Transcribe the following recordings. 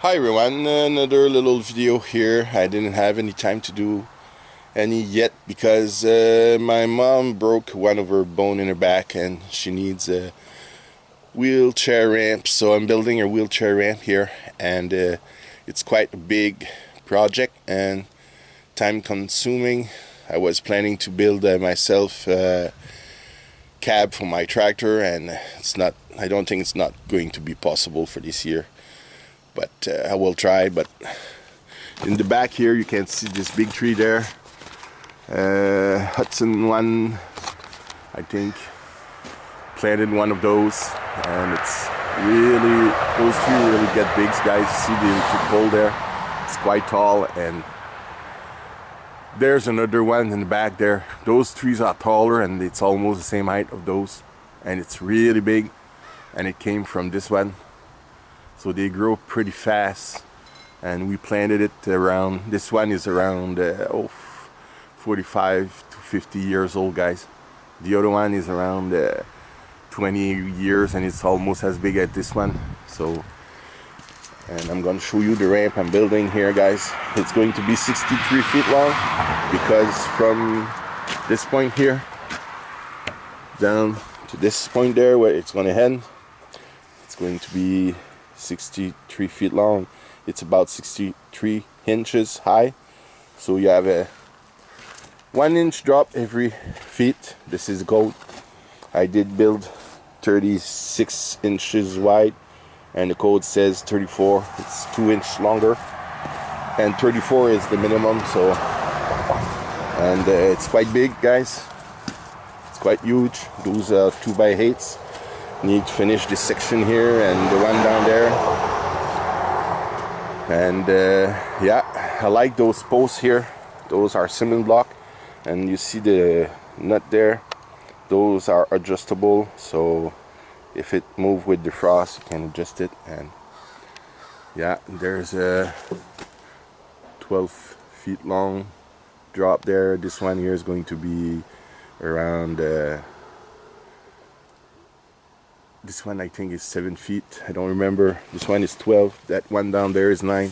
Hi everyone, another little video here. I didn't have any time to do any yet because my mom broke one of her bone in her back and she needs a wheelchair ramp. So I'm building a wheelchair ramp here, and it's quite a big project and time consuming. I was planning to build myself a cab for my tractor, and I don't think it's not going to be possible for this year. But I will try. But in the back here you can see this big tree there, Hudson one, I think, planted one of those, and it's really, those trees really get big, guys. See the pole there, it's quite tall. And there's another one in the back there. Those trees are taller and it's almost the same height of those, and it's really big, and it came from this one. So they grow pretty fast, and we planted it around, this one is around 45 to 50 years old, guys. The other one is around 20 years, and it's almost as big as this one. So, and I'm going to show you the ramp I'm building here, guys. It's going to be 63 feet long, because from this point here down to this point there where it's going to end, it's going to be 63 feet long. It's about 63 inches high, so you have a 1 inch drop every feet. This is gold. I did build 36 inches wide, and the code says 34. It's 2 inches longer, and 34 is the minimum. So, and it's quite big, guys. It's quite huge. Those are 2x8s. Need to finish this section here and the one down there. And yeah, I like those posts here. Those are cement block, and you see the nut there. Those are adjustable, so if it moves with the frost, you can adjust it. And yeah, there's a 12 feet long drop there. This one here is going to be around this one I think is 7 feet. I don't remember. This one is 12. That one down there is 9,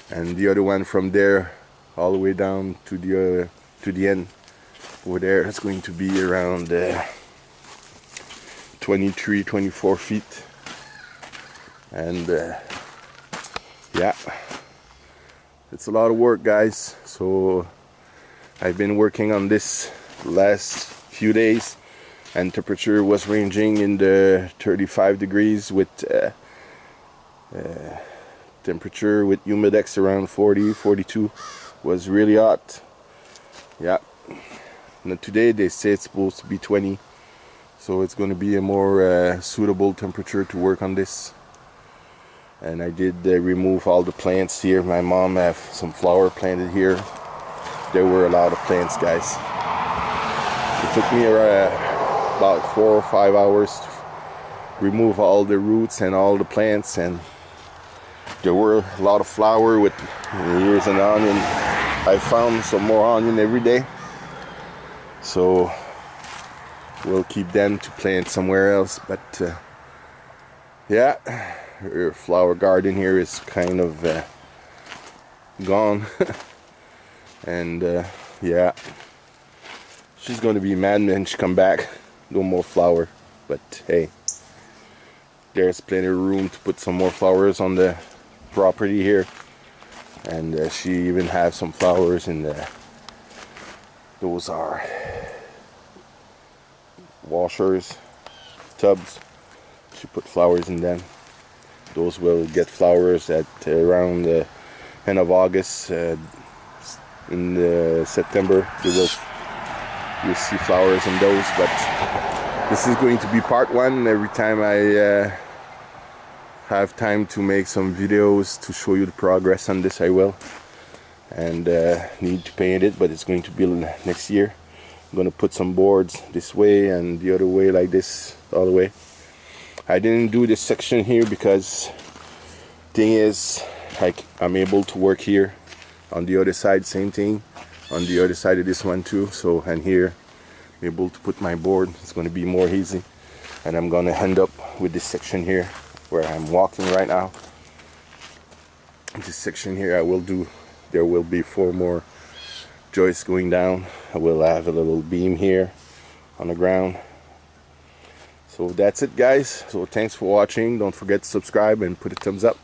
and the other one from there all the way down to the end over there is going to be around 23, 24 feet. And yeah, it's a lot of work, guys. So I've been working on this last few days, and temperature was ranging in the 35 degrees with temperature with humidex around 40, 42. Was really hot. Yeah. And today they say it's supposed to be 20, so it's going to be a more suitable temperature to work on this. And I did remove all the plants here. My mom have some flower planted here. There were a lot of plants, guys. It took me about 4 or 5 hours to remove all the roots and all the plants, and there were a lot of flower with here's an onion. I found some more onion every day, so we'll keep them to plant somewhere else. But yeah, her flower garden here is kind of gone. And yeah, she's going to be mad when she come back. No more flower, but hey, there's plenty of room to put some more flowers on the property here. And she even have some flowers in the, those are washers, tubs. She put flowers in them. Those will get flowers at around the end of August. In September you'll see flowers in those. But this is going to be part one. Every time I have time to make some videos to show you the progress on this, I will. And need to paint it, but it's going to be next year. I'm going to put some boards this way and the other way, like this, all the way. I didn't do this section here because thing is, like, I'm able to work here. On the other side, same thing. On the other side of this one too. So, and here, I'm able to put my board. It's going to be more easy. And I'm going to end up with this section here where I'm walking right now. this section here I will do, there will be 4 more joists going down. I will have a little beam here on the ground. So that's it guys. So thanks for watching. Don't forget to subscribe and put a thumbs up.